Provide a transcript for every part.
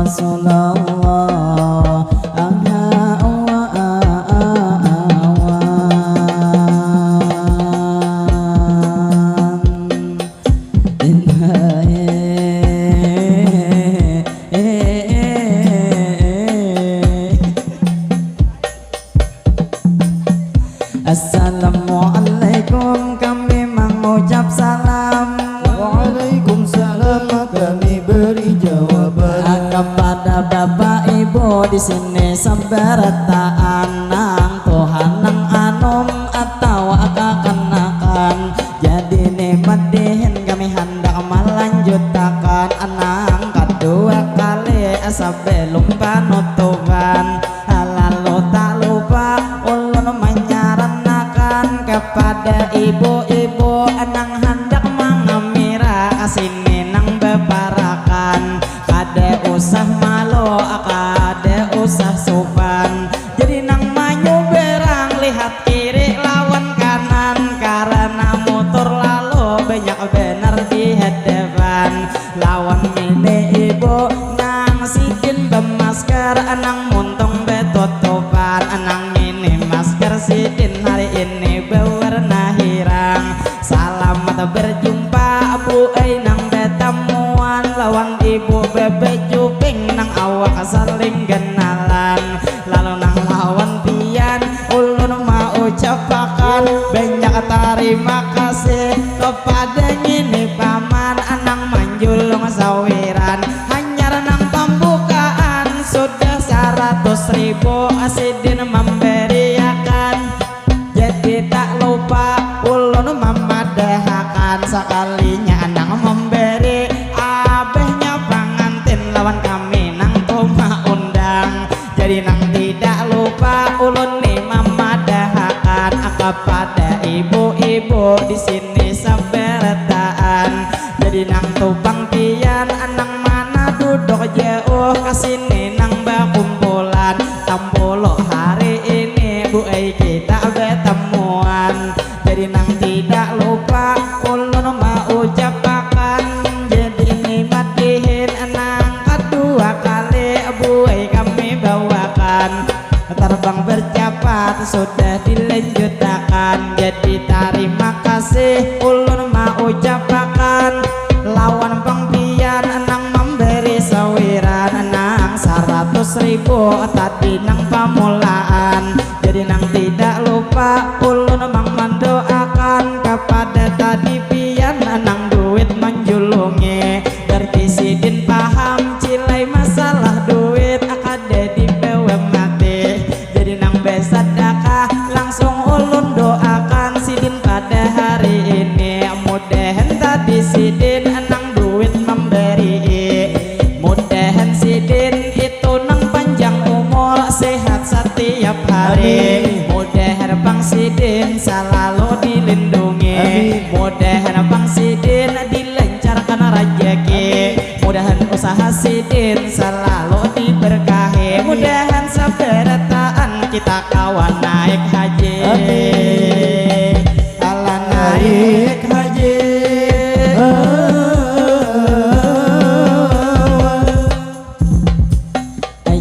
Rasulullah. Assalamualaikum, kami mengucap salam. Waalaikumsalam, kami beri jawaban Kepada bapak ibu di sini seberta anang Tuhan nang anom atau akakan. Jadi nikmat dihin kami hendak melanjutkan anang kedua kali sebelum penutupan. Lalu tak lupa ulun menyarankan kepada ibu-ibu anang hendak mengamira sini nang bebarakan. Kade usah malu, kade usah sopan. Jadi nang manyu berang lihat kiri lawan kanan, karena motor lalu banyak benar di hadapan. Lawan mini ibu nang sidin bemasker, anang muntung betutupan. Anang ini masker sidin hari ini berwarna hirang. Selamat berjumpa bu nang betemuan, lawan ibu bebek juping nang awak saling kenalan. Lalu nang lawan pian ulun mau ucapakan banyak terima kasih kepada ini paman anang manjulung sawiran. Hanya nang pembukaan sudah 100.000 asidin memberiakan. Jadi tak lupa ulun memadahakan sekalinya anang memberi abehnya pengantin lawan kami nang tuma undang. Jadi nang tidak lupa ulun nih memadahakan kepada ibu-ibu di sini sebertaan. Jadi nang tupang pian anang mana duduk jauh kesini nang berkumpulan. Tampolo hari ini bu kita bertemuan. Jadi nang tidak lupa ulun mau ucapakan. Jadi nikmat dihin anang kedua kali bu kami bawakan. Terbang bercepat sudah dilanjutkan. Jadi terima kasih ulun mau ucapakan. Lawan pengpian anang memberi sawiran anang 100.000 tadi nang pamulaan. Jadi nang tidak lupa ulun mang mendoakan kepada tadi pian anang duit menjulungi. Berarti sidin paham cilai masalah duit akade di mati. Jadi nang besadakah langsung ulun doakan sidin pada hari ini. Mudahan tadi sidin anang duit memberi. Mudahan sidin itu nang panjang umur sehat setiap hari. Mudahan bang sidin selalu dilindungi. Mudahan bang sidin dilancarkan rezeki. Mudahan usaha sidin selalu diberkahi. Mudahan seberataan kita kawan naik haji. Ala naik haji.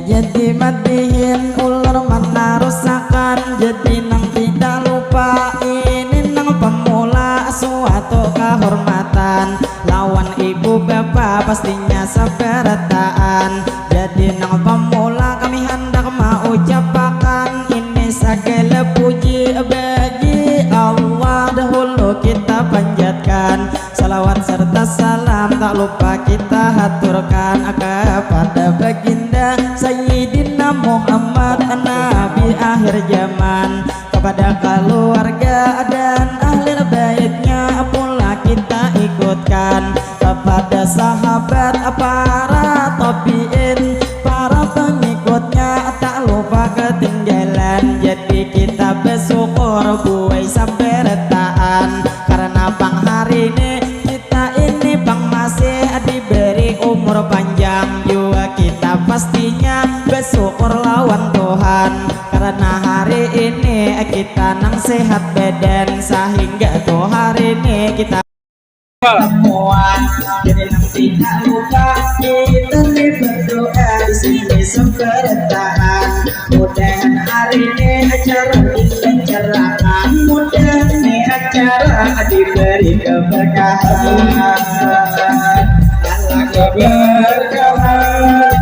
Jadi madihin ulur mana rusakan. Jadi nang tidak lupa ini nang pemula suatu kehormatan. Lawan ibu bapak pastinya seberataan. Jadi nang pemula kami hendak mau ucapakan ini segala puji bagi Allah. Dahulu kita panjatkan salawat serta salam tak lupa kita haturkan kepada baginda Sayyidina Muhammad Nabi akhir zaman. Kepada keluarga dan ahli baitnya pula kita ikutkan. Kepada sahabat para tabiin para pengikutnya tak lupa ketinggalan. Jadi kita bersyukur buai saberataan. Karena bang hari ini kita ini bang masih diberi umur panjang. Juga kita pastinya bersyukur lawan Tuhan. Karena hari ini kita nang sehat badan. Sehingga tuh hari ini kita temuan. Jadi nang tidak lupa kita berdoa sebertaan. Mudah hari ini acara dilancarkan, mudah ini acara diberi keberkahan. Allah keberkahan.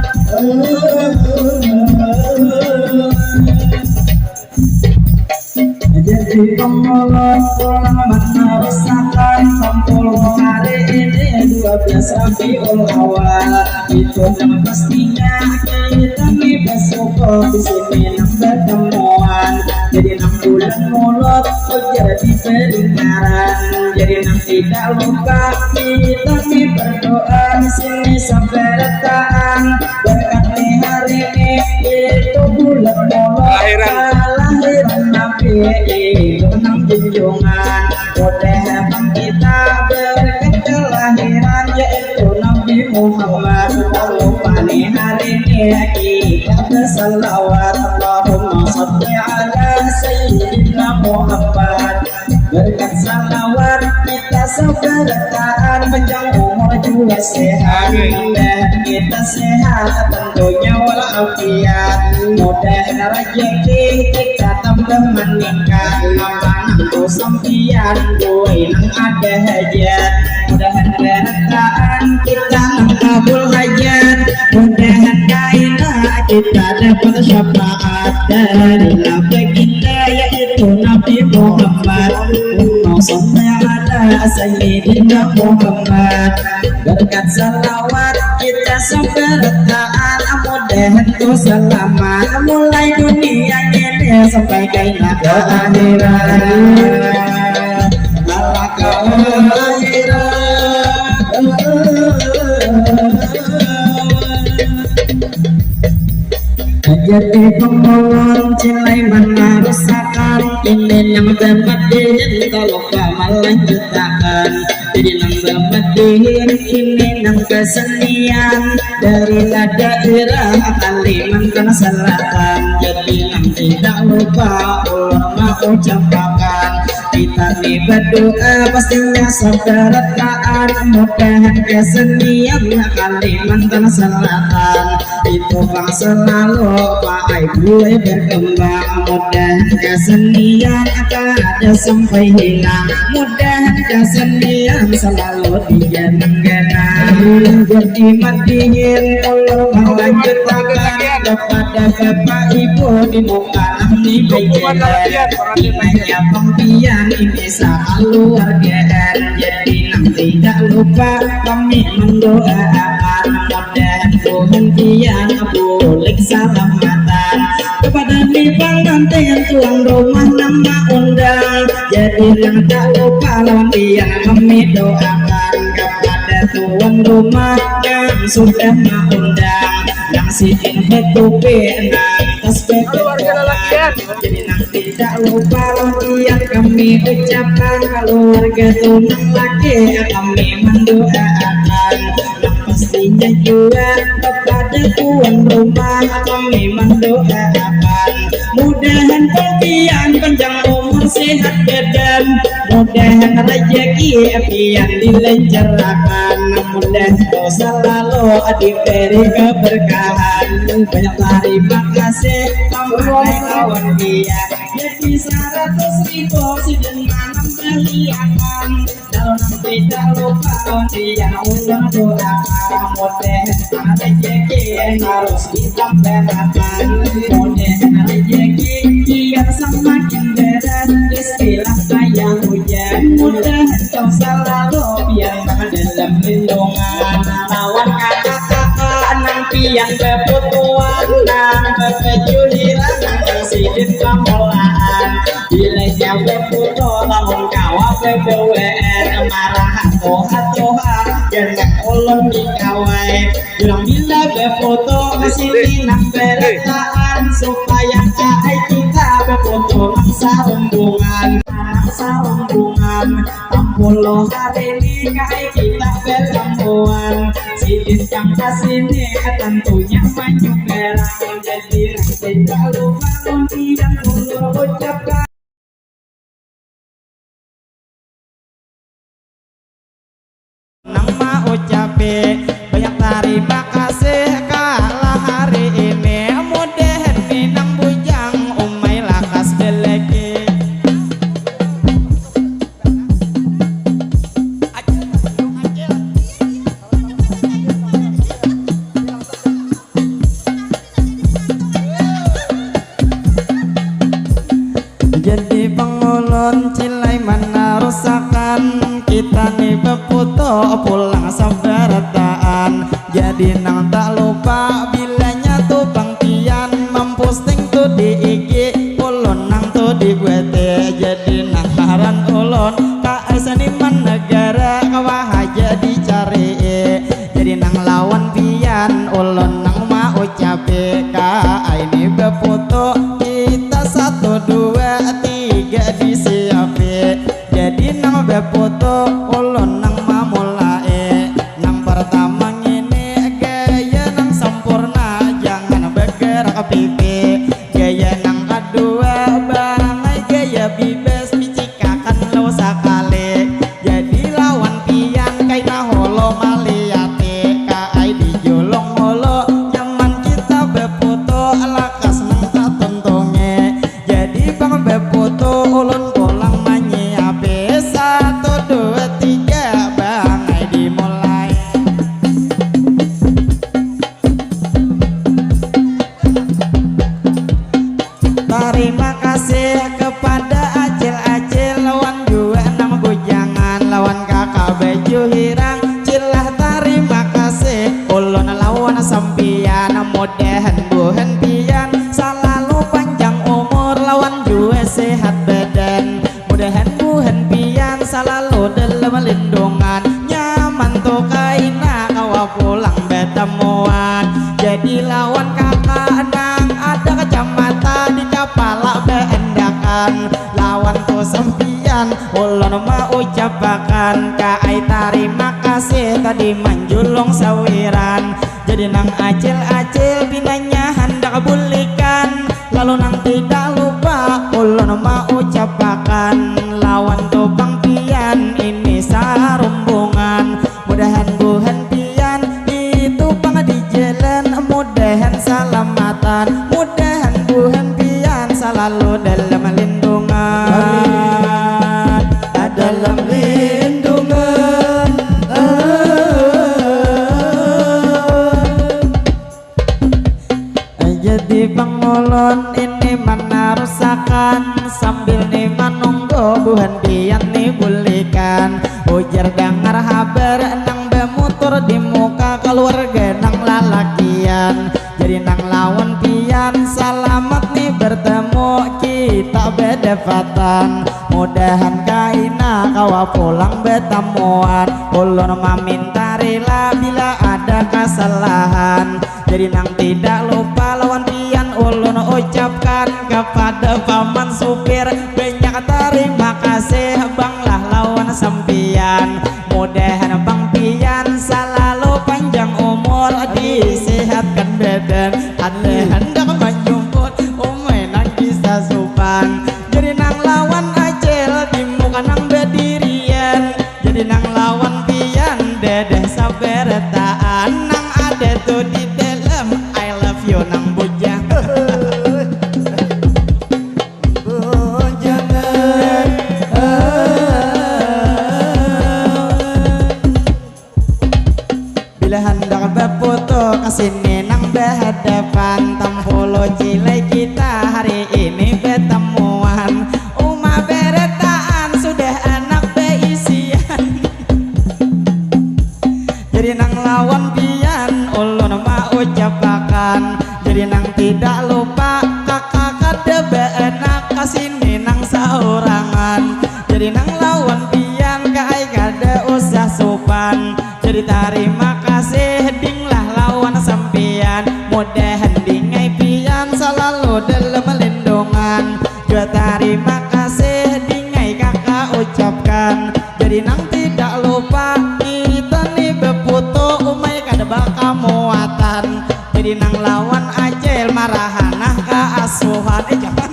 Jadi pemulung meneruskan kumpul hari ini 12 Rabiul Awal. Itu yang pastinya kita bersyukur di sini bertemuan. Jadi 6 bulan mulut jadi pendengaran. Jadi tidak lupa kita berdoa di sini sampai datang berkat hari ini. Itu bulan mulut kelahiran Nabi itu 6 junjungan. Mudah kita berkat kelahiran yaitu Nabi Muhammad. Tak lupa nih hari ini kita bersalawat. Allahumma sholli ala sayyidina Muhammad. Berkat salawat kita seberkaan, panjang umur juga sehat. Mudah kita sehat tentunya walafiat. Mudah rezeki kita tambah meningkat. Nampak sampian gue nang ada hajat. Mudahan berkaan kita nang kabul hajat. Mudahan kainah kita dapat syafaat dari Nabi kita yaitu Nabi Muhammad. Sholli ala sayyidina Muhammad. Berkat salawat kita seberkaan, mudahan tu selamat mulai dunia ini sampai ke akhirat. Allah jadi pemulung cilai meneruskan ini yang bermedihin kalau malah jutaan. Jadi yang bermedihin ini yang kesenian dari daerah Kalimantan Selatan. Jadi yang tidak lupa ulama ucapkan kita nih berdoa pastinya seberkaan. Mudahan kesenian Kalimantan Selatan itu bang selalu pakai boleh berkembang. Mudahan kesenian akan ada sampai hilang. Mudahan kesenian selalu digenang-genang. Jadi madihin Allah melanjutkan kepada bapak ibu di muka ini baiknya. Imanya pembian ini selalu hargaan. Jadi tidak lupa kami mendoakan mudahan penghentian boleh selamatan kepada pengantin tuan rumah nama undang. Jadi yang tak lupa lawan kami doakan kepada tuan rumah yang sudah mengundang, yang sitin betupi atas betupan. Jadi nanti tidak lupa lawan kami ucapkan keluarga tunang laki kami mendoakan. Pastinya juga kepada tuan rumah kami mendoakan mudahan pembian panjang umur sehat badan. Mudahan rezeki pian dilancarkan. Mudah selalu diberi keberkahan. Banyak terima kasih kawan dia. Jadi 100.000 dengan memperlihatkan. Dalam tidak lupa dia undang doa. Mudah rezeki harus kita berakan. Mudah rezeki biar semakin deras. Istilah kayak hujan. Mudah kau selalu biar dalam lindungan. Lawan kakak-kakak nanti yang berputuan dan berkejuliran yang sidin pamulaan. Bila jauh berputu lamun kawah BBWN marah hatoha jangan ulun dikawai. Bilang bila berfoto kesini nak berataan supaya kai kita berfoto mangsa rombongan. Mangsa rombongan 60 hari ini kai kita bertemuan. Sidin yang kesini tentunya maju berang. Jadi tidak lupa tidak perlu ucapkan. Nama ucapi banyak terima kasih kalah hari ini. bepoto ulun nang mamulai nang pertama ngene gaya nang sempurna jangan bergerak pipi gaya nang kedua bangai gaya bibes picikakan lo sakali jadi lawan pian kaina holo maliate kai dijolong holo nyaman kita bepoto lakas nang tak tentonge jadi bang bepoto ulun pulang menyiapi 1, 2, 3 bangai dimulai. Terima kasih kepada acil-acil lawan gue nang bujangan lawan kakak baju hirang cilah terima kasih ulun lawan sampian mudahan buhan pian selalu panjang umur lawan gue sehat badan mudahan buhan pian selalu dalam lindungan nyaman tuh kaina kawa pulang betemuan jadi lawan kakak nang ada kacamata di kepala beendakan lawan tuh sempian ulun mau ucapakan kai terima kasih tadi menjulung sawiran jadi nang acil-acil binanya hendak bulikan lalu nang tidak lupa ulun mau ucapakan lawan tuh bang pian ini sarumbungan mudahan buhan pian itu bang di jalan mudahan salamatan mudahan buhan pian selalu dalam lindungan dalam lindungan jadi pengulun ini mana rusakan sambil nih menunggu buhan pian nih bulikan ujar dengar habar nang bemutur di muka keluarga nang lalakian jadi nang lawan pian selamat nih bertemu kita bedefatan mudahan kaina kawa pulang betemuan ulun meminta rela bila ada kesalahan jadi nang tidak lupa lawan pian ulun ucapkan kepada paman supir banyak terima kasih banglah lawan sempian mudahan bang pian selalu panjang umur disehatkan badan ada hendak menjemput umay nang bisa supan jadi nang lawan acil di muka nang berdirian jadi nang lawan pian dedeh saberetaan nang ada tuh di dalam I love you nang bujang bujangan bila hendak befoto kesini nang berhadapan tempolo cilai kita hari ini betemuan uma beretaan sudah anak beisian jadi nang lawan pian ulun mau ucapakan jadi nang tidak lupa kakak kada beenak kesini nang saurangan jadi nang lawan pian kai kada usah sopan jadi terima kasih dinglah lawan sampian mudahan dingai pian selalu dalam lindungan juga terima kasih dingai kakak ucapkan jadi nang tidak lupa kita nih beputu umay kada bakal muatan jadi nang lawan acil marahanah ke asuhan jangan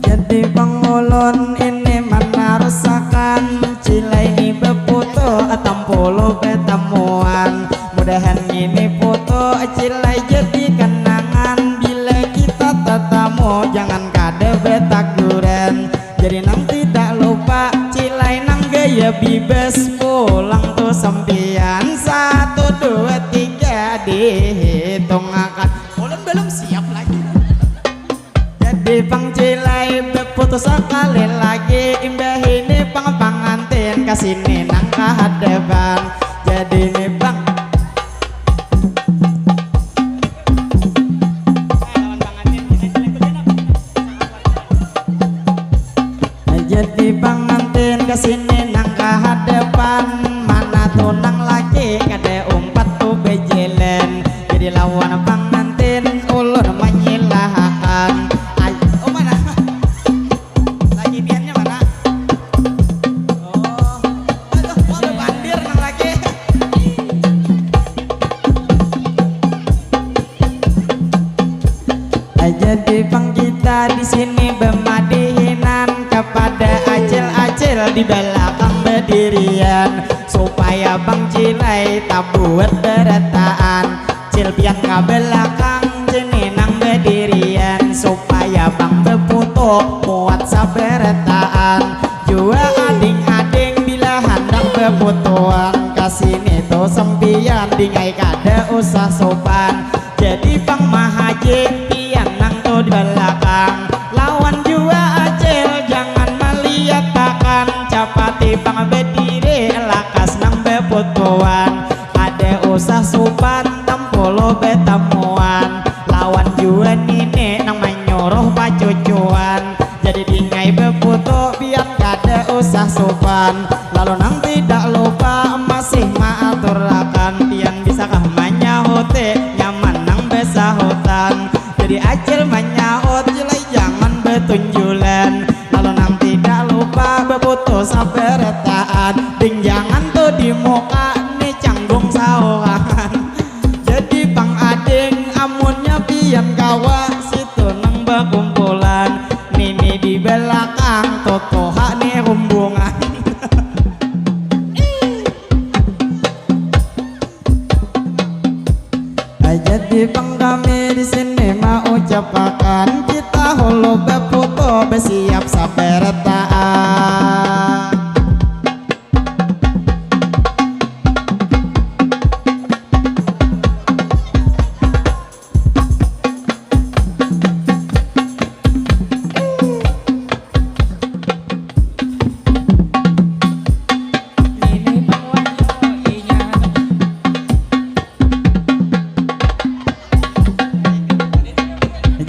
jadi pengulun ini mana rusakan cilai ini beputu tampolo betemuan mudahan ini foto cilai jadi kenangan bila kita tetamu jangan kada betaguran jadi nang tidak lupa cilai nang gaya bibes pulang tuh sempian 1, 2, 3 dihitung akan ulun belum siap lagi jadi pang cilai beputu sekali lagi imbah ini pang pangantin kasini nang kehadapan jadi nih bang jadi pangantin kesini nang kehadapan mana tuh nang lagi kada umpat tuh bejelen jadi lawan pangantin ulun menyilahan di belakang berdirian supaya Bang Cilai tak buat beretaan. Cilpian ke belakang jeninang berdirian supaya Bang beputo muat saberetaan. Jua ading-ading bila hendak beputuan kasini to sempian dingai kada usah sopan. Jadi Bang Mahaji pian nang to di belakang lawan jua acil jangan melihat takan capati Bang berdiri lakas nang beputuan ada usah sopan tampolo betamuan lawan jua nini nang menyuruh pacucuan. Jadi dingai beputu biar kada usah sopan lalu nang tidak lupa masih maatur akan pian bisakah manyahote nyaman nang besahutan. Jadi acil manyahot Cilai jangan betunjulan lalu nang tidak lupa beputu saberetaan ding jangan tuh di muka nih canggung sawangan. Jadi Bang ading amunnya pian kawa situ nang bekumpulan nini di belakang totoha nih rumbungan. Jadi Bang kami di sini mau ucapkan kita holo beputo bersiap saberetaan.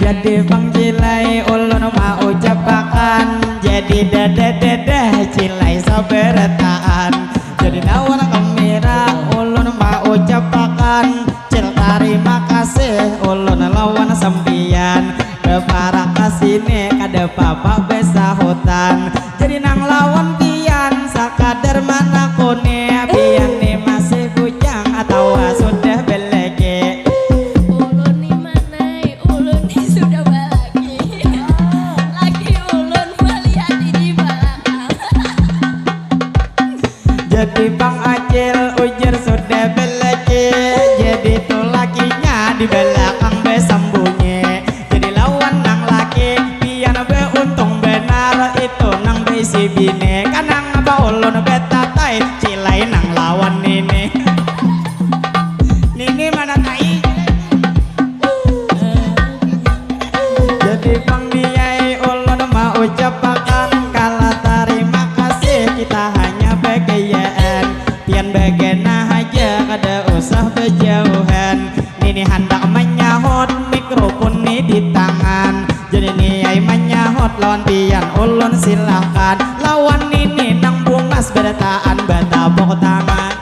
Jadi Bang Cilai ulun mau ucapakan jadi dede Cilai saberetaan. Jadi lawan kamera ulun mau ucapakan Cil terima kasih ulun lawan sempian para kasine kada papa besahutan. Jadi nang lawan pian sakadar mana kone pian nih masih bujang atau sudah belege. Jadi Bang Acil ujar sudah belege jadi tuh lakinya di belakang besambunyi. Jadi lawan nang laki pian beuntung benar itu nang besi bine kanang baulun betatai Cilai nang lawan nini. Nini mana tai. Jadi Bang Diai ulun mau ucapakan kala terima kasih kita hanya begayaan pian begena aja kada usah berjauhan. Nini hendak menyahut mikrofon nih di tangan. Jadi niai menyahut lawan pian ulun silahkan lawan nini nang bungas beretaan batapok tangan.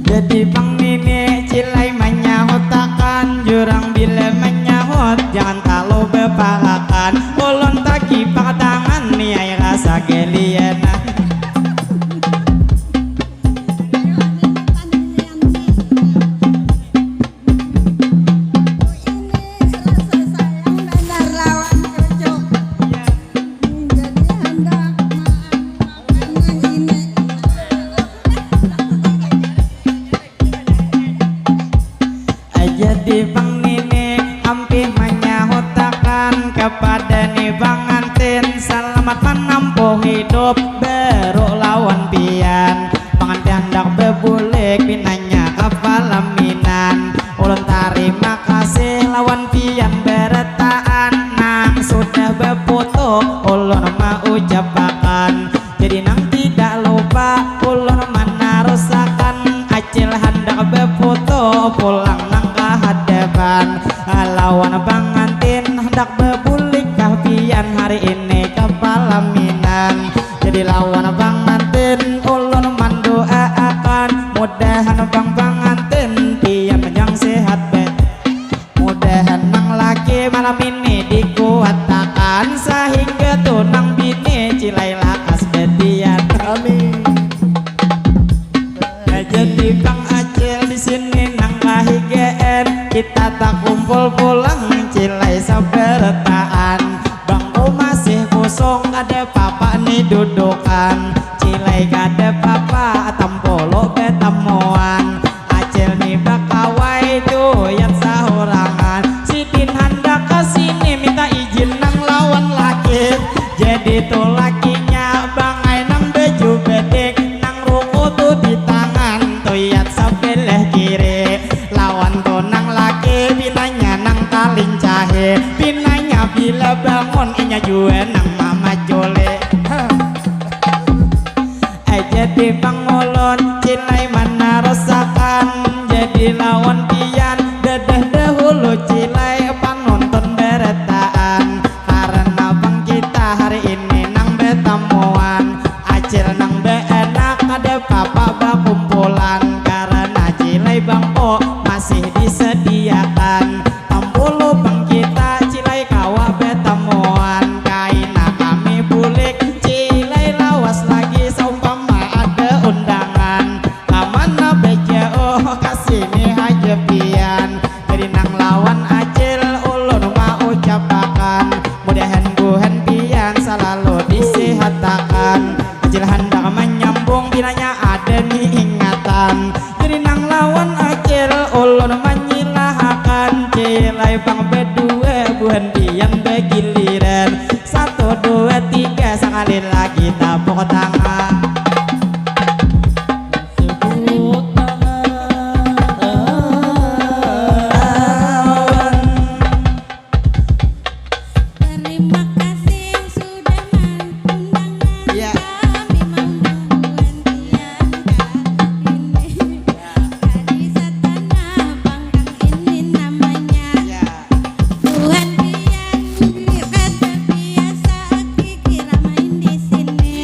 Jadi Bang Nini Cilai menyahut takan jurang bila menyahut jangan kalau bepalakan ulun taki pak tangan niai rasa geliana. Jadi Bang Nini hampir menyahut takan kepada nih Bang Antin selamat menempuh hidup baru lawan pian. Bang Antin hendak bebulik pinanya kepala minan ulun terima kasih lawan pian beretaan nang sudah beputu ulun mau ucapakan. Jadi nang tidak lupa ulun menarusakan acil hendak beputu pulang nang hadapan lawan Bang Antin hendak bebulik kahpian hari ini kepala minan. Jadi lawan Bang Antin ulun mendoakan mudahan Bang Antin pian yang sehat be mudahan nang laki malam ini dikuatakan sehingga tunang bini Cilai lakas betian. kita tak kumpul pulang cilai sabertaan. Bangku masih kosong ada papa nih dudukan, cilai kada papa tampolo betamuan. Acil nih bakawai doyan sahurangan, sidin hendak kesini minta izin nang lawan laki. Jadi tuh lakinya bangai nang baju bedek, nang ruku tuh di tangan tuyat sebelah kiri. Lawan tuh nang laki binanya nang taling cahe, binanya bila bangun inya juga nang mama jole. Jadi pangolon cilai mana rasakan, jadi lawan pian dedah dahulu cilai panonton beretaan. Karena bang kita hari ini nang betamuan, acil nang beenak ada papa bakumpulan. Karena cilai bangko masih disediakan, tampulu bang kita cilai kawa betamuan. Kaina kami bulik cilai lawas lagi saumpama ada undangan. Kamana beja oh kasini aja pian, jadi nang lawan acil ulun mau ucapakan. Mudahan guhan pian selalu disehatakan, acil hendak menyambung binanya ada nih ingatan. Jadi nang lawan acil ulun menyilahakan, cilai bang berdua guhan pian begiliran. 1, 2, 3 sekali lagi tepuk tangan. Terima kasih sudah mengundang Ya. kami mengundang tiang ini. Kadisa tanah pangkang ini namanya. Ya. Tuhan pian kata biasa kira main di sini.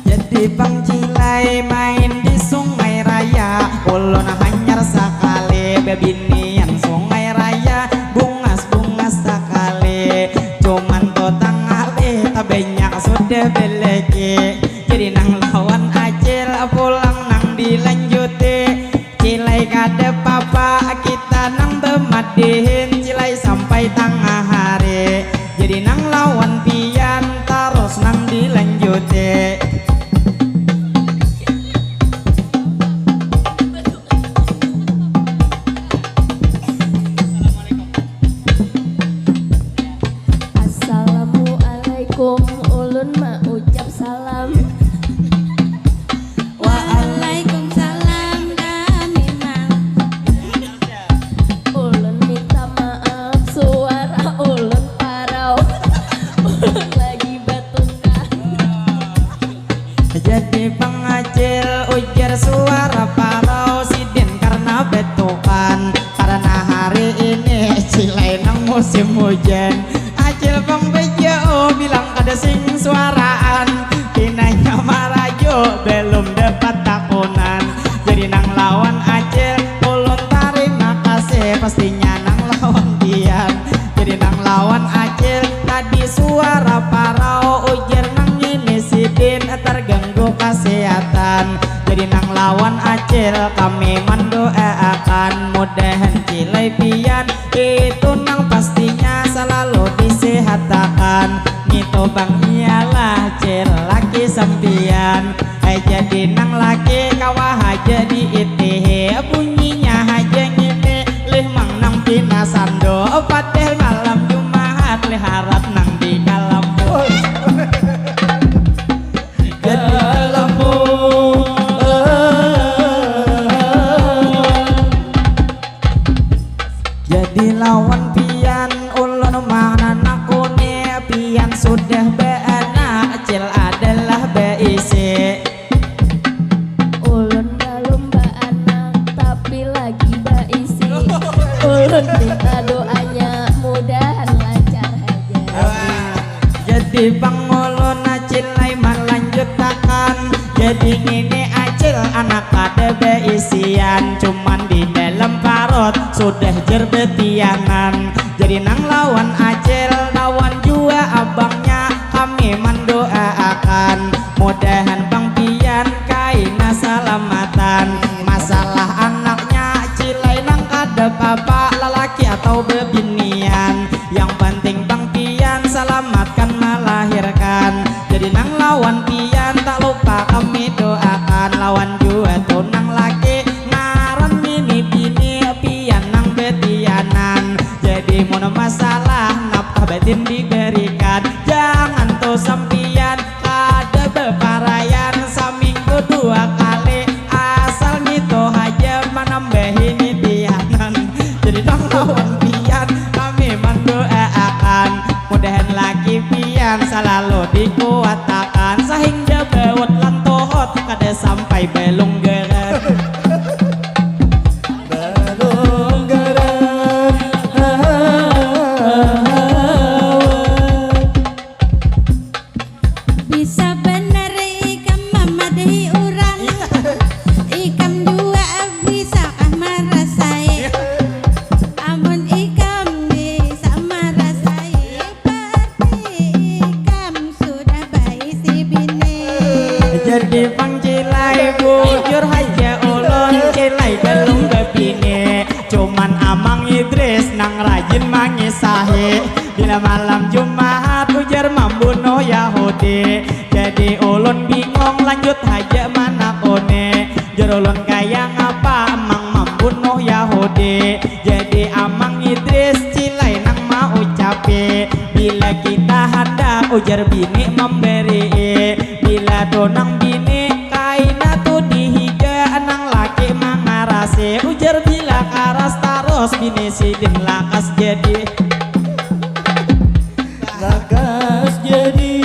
Jadi bang cilai main di sungai raya, ulun hanyar sekali bebinian sungai raya, bungas-bungas sekali. Cuman to tangali tak banyak sudah beleki. Jadi nang lawan acil pulang nang dilanjuti, cilai kada papa kita nang bemadihin cilai sampai tengah hari. Jadi nang lawan pian terus nang dilanjuti. Assalamualaikum ulun ma ucap salam. Waalaikumsalam kami mang. Ulun minta maaf suara ulun parau. Ulun lagi batukkan. Jadi pengacil ujar suara parau sidin karena betukan. Karena hari ini cilai nang musim hujan, acil bang bejo bilang kada sing suaraan. Pinanya marajo belum dapat takunan. Jadi nang lawan acil ulun terima kasih, pastinya nang lawan dian. Jadi nang lawan acil tadi suara parau ujar nang ini sidin terganggu kesehatan. Jadi nang lawan acil kami mendoakan, mudahan cilai pian itu nang pastinya selalu disehatakan. Gitu bang ialah cil laki sampian, jadi nang laki kawah aja diitihe, bunyinya aja ngini lih mang nang pinasando. Padahal malam Jumat lih harap nang di kalambu. Jadi lawan pian ulun mana nakune, pian sudah beanak acil adalah beisi. Ulun belum anak tapi lagi baisi. Ulun minta doanya mudahan lancar aja. Jadi bang ulun acil laiman lanjutakan, jadi ini acil anak ada beisian. Cuman di dalam parut sudah jerbetianan. Jadi nang lawan acil lawan jua abangnya kami mendoakan, mudahan bang pian kaina salamatan. Masalah anaknya cilai nang kada papa pian selalu dikuatakan sehingga bewot lan tohot kada sampai belung geret. Belung geret. Bisa bener ikam memadahi orang, ikam juga bisa merasai. Amun ikam bisa merasai, berarti ikam sudah baik si bini. Jadi pangcilai bujur haja ulun cilai belum bebini. Cuman Amang Idris nang rajin mangisahi. Bila malam Jumat ujar membunuh Yahudi. Jadi ulun bingung lanjut haja mana kone. Jar ulun kaya ngapa Amang membunuh Yahudi. Jadi Amang Idris cilai nang mau ucapi. Bila kita hendak ujar bini memberi. Bila donang bini kaina tu dihiga nang laki mangarase. Ujar bila karas taros bini sidin lakas jadi. Lakas jadi.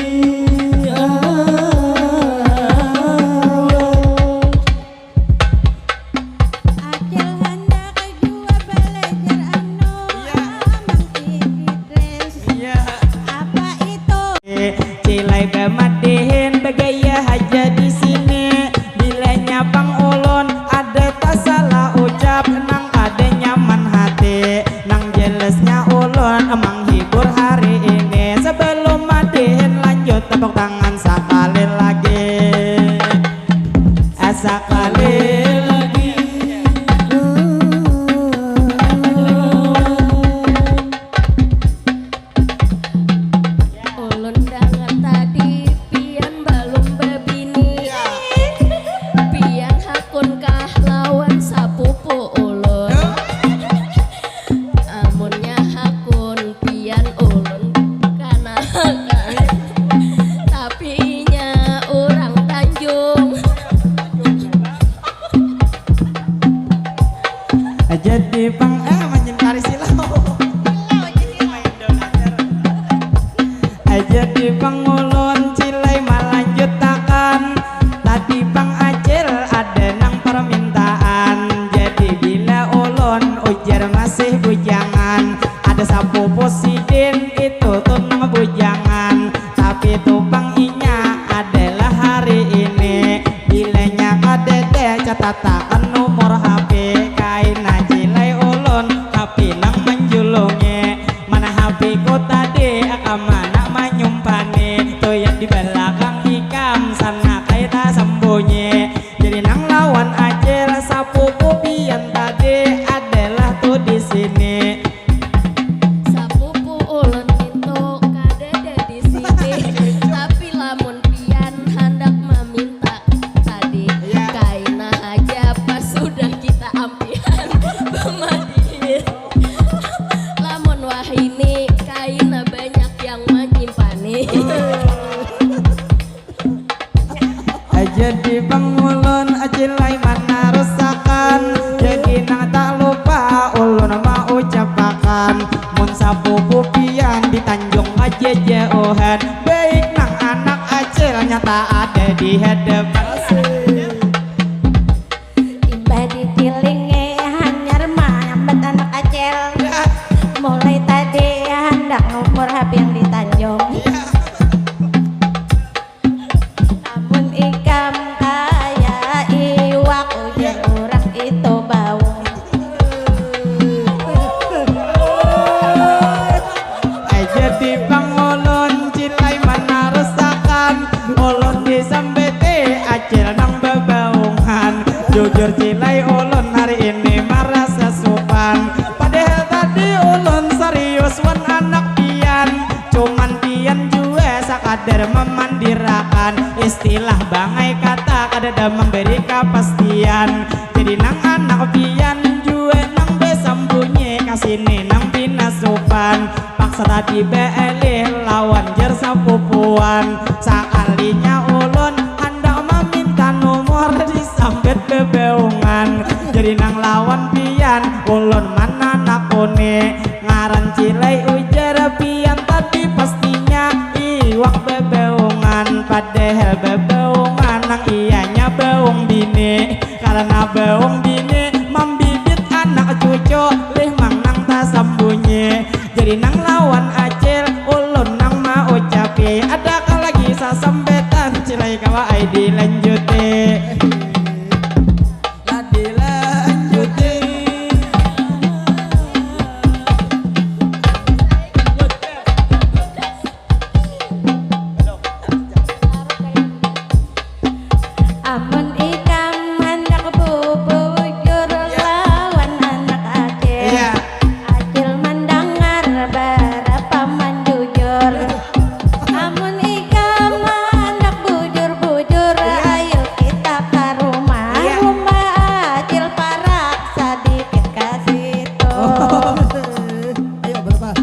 Acil hendak juga belajar anu Amang Idris. Apa itu? Cilai bemadihin begaya haja di sini. Bila nyapang ulun ada tak salah ucap nang ada nyaman hati. Nang jelasnya ulun menghibur hari ini. Sebelum madihin lanjut tepuk tangan sekali lagi. Sekali lagi. Ulun dangan tadi pian balum bebini. Pian hakun kah lawan sapupu ulun. Amunnya hakun pian ulun kana tapi nya orang Tanjung. Jadi bang manjen kari silau. Jadi bang ulun cilai melanjutakan. Tadi bang Acil ada nang permintaan. Jadi bila ulun ujar masih bujangan. Ada sapu posidin itu tuh nang bujangan. Tapi tuh bang inya adalah hari ini. Bilanya ada deh catatakan nomor HP. Kaina cilai ulun tapi nang menjulungi. Mana HP ku tadi mana manyumpani. Tuh yang di belakang ikam sana kaita sembunyi. Jadi nang lawan Acil sapupu pian tadi adalah tuh di sini. Sapupu ulun itu kadada di sini. Tapi lamun pian hendak meminta tadi kaina aja pas sudah kita ampian pemadihin. Lamun wah ini kaina banyak yang menyimpannya. Jadi bang ulun cilai mana rusakan. Jadi nang tak lupa ulun mau ucapakan. Mun sapupu pian di Tanjung aja jauhan. Baik nang anak Acil nyata ada di hadapan. Imbah ditilingi hanyar manyambet anak Acil. Mulai tadi hendak ngumur HP yang di Tanjung. Namun ikam kaya iwak ujar orang itu bau. Jadi bang ulun cilai mana rusakan. Ulun disambete Acil nang bebaungan. Jujur cilai ulun hari ini merasa sopan. Padahal tadi ulun serius wan anak pian. Cuman pian juga sakadar memandirakan. Istilah bangai kata kadada memberi kepastian. Jadi nang anak pian juga nang besambunyi kasini nang bina sopan. Paksa tadi beelih lawan jer sapupuan. Sekalinya ulun hendak meminta nomor disambet bebeungan. Jadi nang lawan pian ulun mana nakone. Ngaran cilai ujar pian tadi pastinya iwak padahal bebeung anak ianya beung bini. Karena beung bini membibit anak cucu lih mang nang tak sembunyi. Jadi nang lawan acil ulun nang mau ucapi adakah lagi sasambetan cilai kawa ai dilanjuti. Amun ikam hendak bubujur lawan anak acil. Iya. Acil mendengar berapa menjujur. Amun ikam hendak bujur-bujur, ayo kita ke rumah. Iya. Rumah acil parak sedikit kasih Ayo berapa?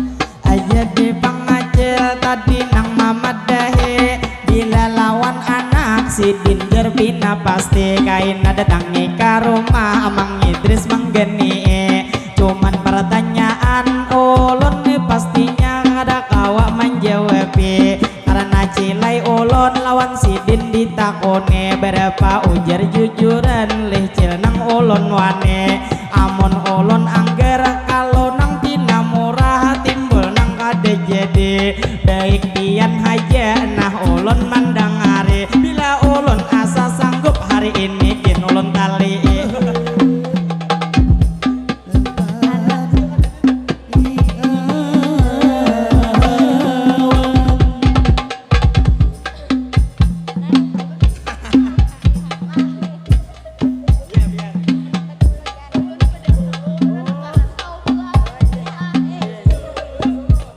Aja di pangacil tadi nang mamad dahe bila lawan anak si Dinger bina pasti kain ada tangi ka rumah Amang Idris menggeni. Cuman pertanyaan ulun nih pastinya ada kawa menjawabi karena cilai ulun lawan si Din ditakone berapa ujar jujuran lih cil nang ulun wane. Amun ulun angger kalau nang tina murah timbul nang kade jadi baik pian haja nah ulun mandang hari bila ulun asa sanggup hari ini kin ulun tali.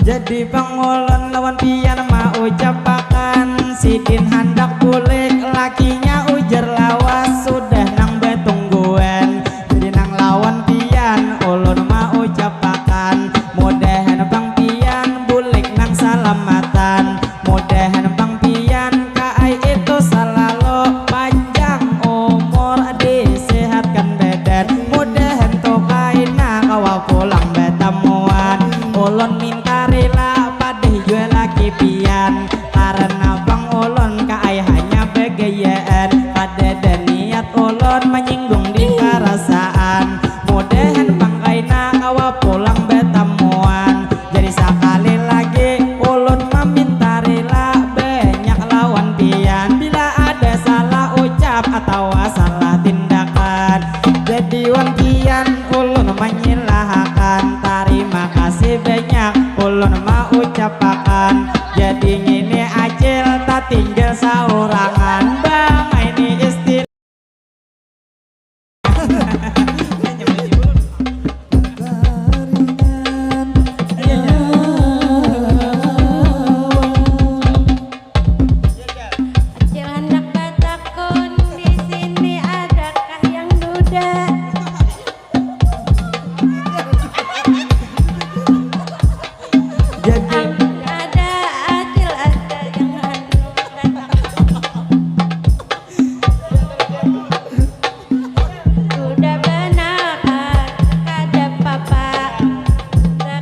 Jadi pangulun lawan pian mau ucapakan Sidin hendak bulik lakinya ujar lawas sudah nang betungguan. Jadi nang lawan pian ulun mau ucapakan mudahan bang pian bulik nang salamatan. Mudahan bang pian kaai itu selalu panjang umur disehatkan badan. Mudahan tokaina kawa pulang betamuan. Ulun minta rela padeh jual laki pian karena bang ulun kaai hanya begayaan pada dan niat ulun menyinggung di perasaan. Mudahan bang kaina kawa pulang betamuan. Jadi sekali lagi ulun meminta rela banyak lawan pian bila ada salah ucap atau salah tindakan. Jadi wan pian ulun menyilahkan terima kasih banyak ulun mau ucapakan. Jadi ngini acil tak tinggal saurangan bang ini istilah. Acil hendak batakun di sini adakah yang duda? Jadi Amun ada acil ada yang hendak udah benak kada papa,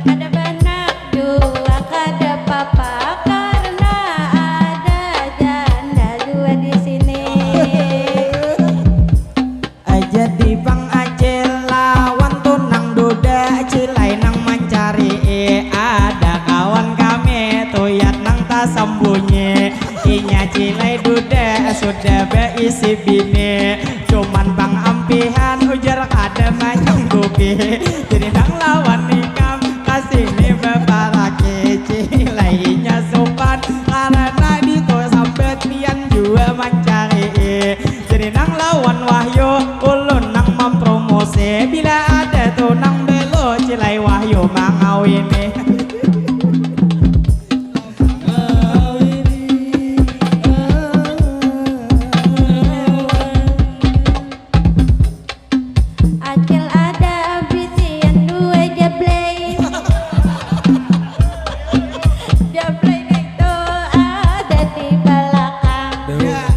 kada benak juga kada papa karena ada janda dua di sini. aja di bang acil lawan tunang duda cilai nang mencari ada kawan kami tuyat nang tak sembunyi inya cilai duda sudah beisi bini cuman bang ampihan ujar kada menyanggupi jadi nang lawan nikam kasih nih bebarake cilainya sopan karena dito sampai pian juga mencari jadi nang lawan wahyu ulun nang mempromosi bila ada tuh nang belo cilai wahyu mangawini. Acil ada bisian dua jablay. Jablay itu ada di belakang.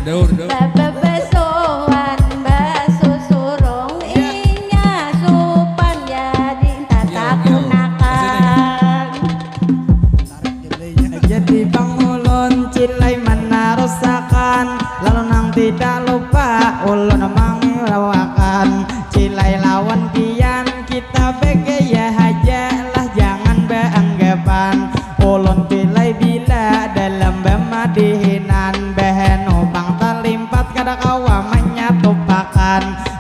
Daur. Baba basuhan basu surung inya supan jadi tak gunakan. Jadi bang ulun cilai menaruh saka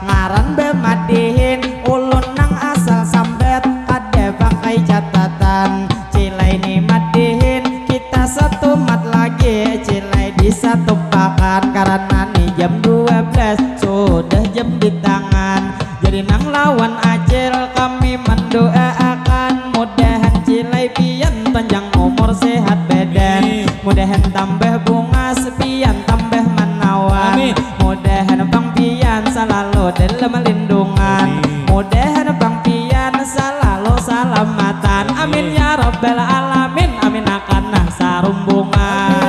ngaran bemadihin ulun nang asal sambet ada pakai catatan cilai ni madihin kita satu mat lagi cilai di satu pakan karena nih jam 12 sudah jam di tangan jadi nang lawan acil kami mendoakan mudahan cilai pian panjang umur sehat badan mudahan tambah bunga sepian tambah menawan mudahan bang pian selalu dalam lindungan mudahan bang pian selalu salamatan amin ya rabbal alamin amin akan nah sarumbungan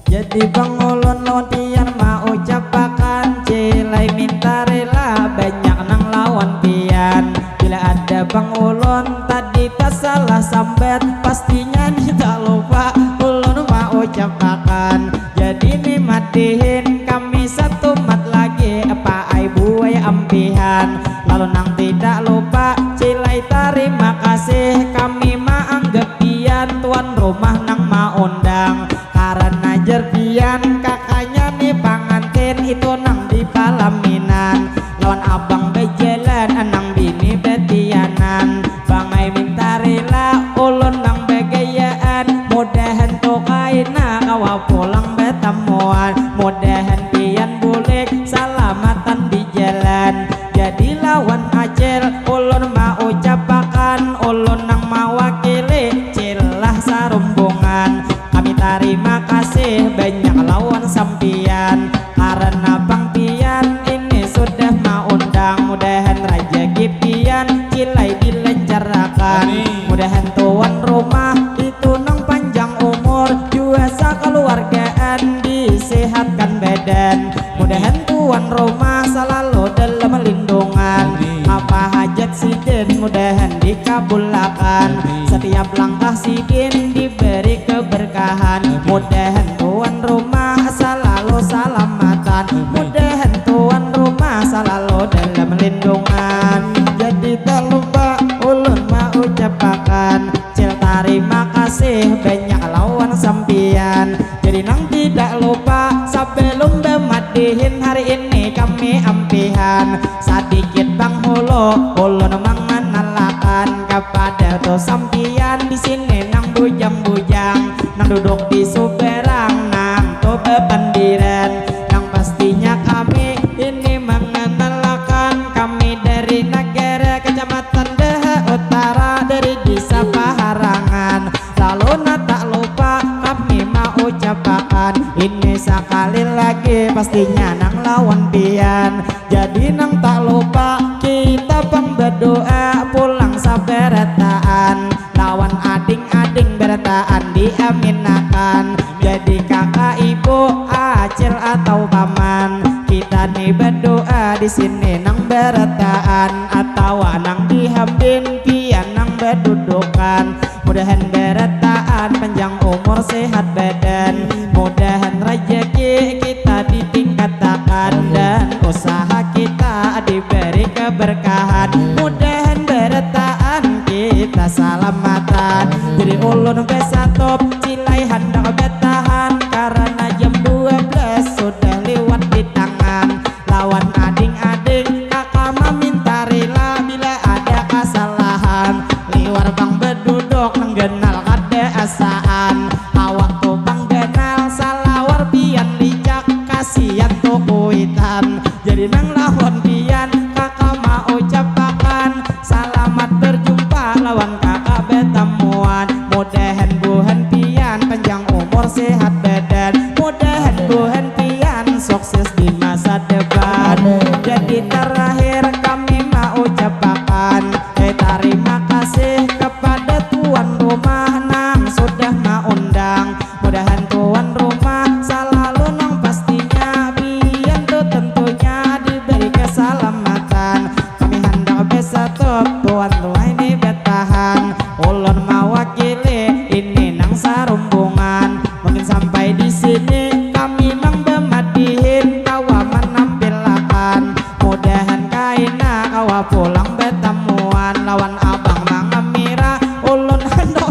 jadi bang ulun lontian mau ucapakan cilai minta rela banyak nang lawan pian bila ada bang ulun tadi tak salah sambet pastinya nih tak lupa ulun mau ucapakan jadi nih matihin kami satu mat lagi apa ibu ay ampihan lalu nang tidak lupa cilai terima kasih kami maanggap pian tuan rumah nang maundang karena jerpian kakaknya nih pangantin itu nang di palaminan lawan abang bejalan anang bini betianan bangai minta rela ulun nang begayaan mudahan tokaina kawa pulang betamuan mudahan pian bulik salamatan di jalan jadi lawan acil ulun mau ucapakan ulun nang mawakili cilah sarumbungan kami terima kasih banyak lawan sampian karena bang pian ini sudah mau undang mudahan rezeki pian cilai dilancarkan mudahan tuan rumah itu nang panjang umur juasa keluargaan disehatkan badan mudahan tuan rumah selalu dalam lindungan apa hajat sidin mudahan dikabulkan setiap langkah sidin diberi keberkahan mudahan tuan rumah selalu salamatan mudahan tuan rumah selalu dalam lindungan jadi tak lupa ulun mau ucapakan cil terima kasih banyak lawan sampian jadi nang tidak lupa sebelum bemadihin hari ini kami ampihan sedikit bang hulu ulun mengenalkan kepada tuh sampian di sini nang bujang-bujang nang duduk di suberang nang tuh bepandiran nang pastinya kami ini mengenalkan kami dari negara kecamatan Deha Utara dari desa Paharangan lalu nak tak lupa kami mau ucapakan ini sekali lagi pastinya nang lawan pian jadi nang tak lupa kita bang berdoa pulang saberetaan lawan ading-ading bertaan diaminakan jadi kakak ibu acil atau paman kita nih berdoa di sini nang beretaan atau nang dihambin pian nang berdudukan mudahan beretaan panjang umur sehat badan mudahan rezeki kita ditingkatkan dan usaha kita diberi keberkahan mudahan beretaan kita salamatan jadi ulun besatop cilai hendak betahan karena jam 12 sudah lewat di tangan lawan ading-ading kakak meminta rela bila ada kesalahan liwar bang berduduk menggenal kada asaan awak tuh bang genal salawar pian licak kasihan tuh kuitan jadi nang lawan pian kakak mau ucapakan selamat berjumpa lawan kakak betamuan mudahan buhan pian panjang umur sehat badan mudahan buhan pian sukses di masa depan jadi terakhir kami mau ucapakan terima kasih kepada tuan rumah nang sudah mau undang mudahan tuan rumah selalu nang pastinya pian tuh tentunya diberi keselamatan kami hendak besatop tuan rumah ini bertahan ulun mewakili ini nang sarumbungan mungkin sampai di sini kami nang bemadihin kawa menampilkan mudahan kaina kawa pulang betamuan lawan abang mangamira ulun hendak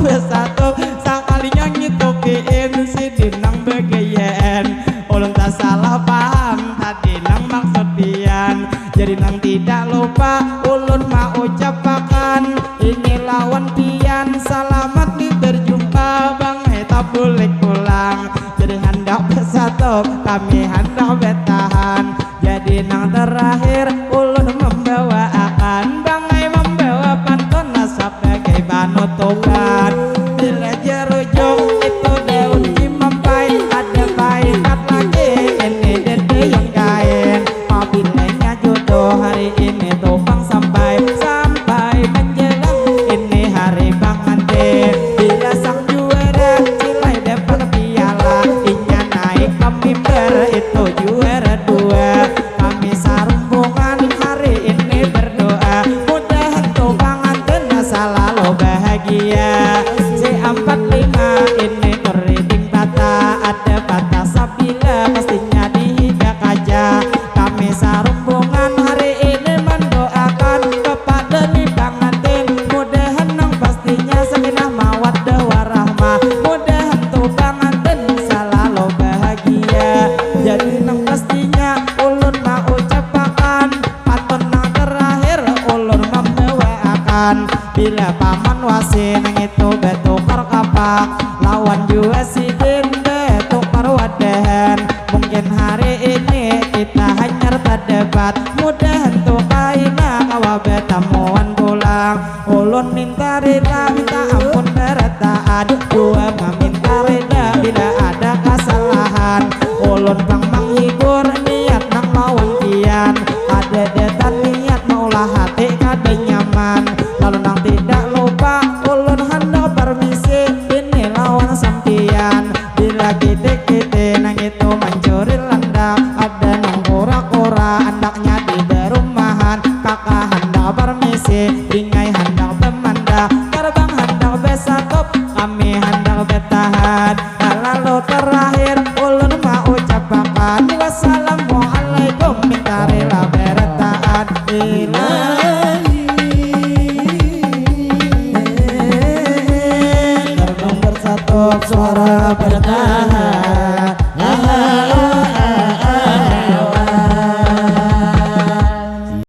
Jadi nang tidak lupa ulun mau ucapakan ini lawan pian selamat nih berjumpa bang tak boleh pulang. Jadi hendak bersatu kami hendak bertahan. Jadi nang terakhir ulun membawa akan bangai membawa pantun sebagai panutupan. Bila jerujuk itu daun cimampai ada baikat lagi ini dede yang kain. Apabila jodoh hari ini tumpang sampai menjelang ini hari pengantin. Bila sang juara cilai dapat piala inya naik ke mimbar itu juara dua. Kami sarumbungan hari ini berdoa mudah tuh pengantin selalu bahagia. C45 ini keriting bata ada bata sabila pastinya dihidak aja. Kami sarumbungan hari ini mendoakan kepada nih pengantin mudahan nang pastinya sakinah mawaddah warahmah. Mudahan tuh pengantin selalu bahagia. Jadi nang pastinya ulun mau ucapakan patun nang terakhir ulun membawakan bila paman wasi nang itu betukar kapak lawan juga sidin betukar wadahan. Mungkin hari ini kita hanya terdebat mudahan tuh kaina kawa betamuan pulang. Ulun minta rida minta ampun berataan dua minta rida bila ada kesalahan. Ulun bang menghibur niat nang lawan pian ada detan niat maulah hati kada nyaman. Lalu nang tidak lupa ulun hendak permisi ini lawan sampian. Bila kita nang itu mencuri landak ada nang kura-kura andaknya di berumahan. Kakak hendak permisi bingai hendak bermanda terbang hendak besakop kami hendak bertahan. Lalu terakhir ulun mau ucapakan wassalamualaikum minta rela bertahan.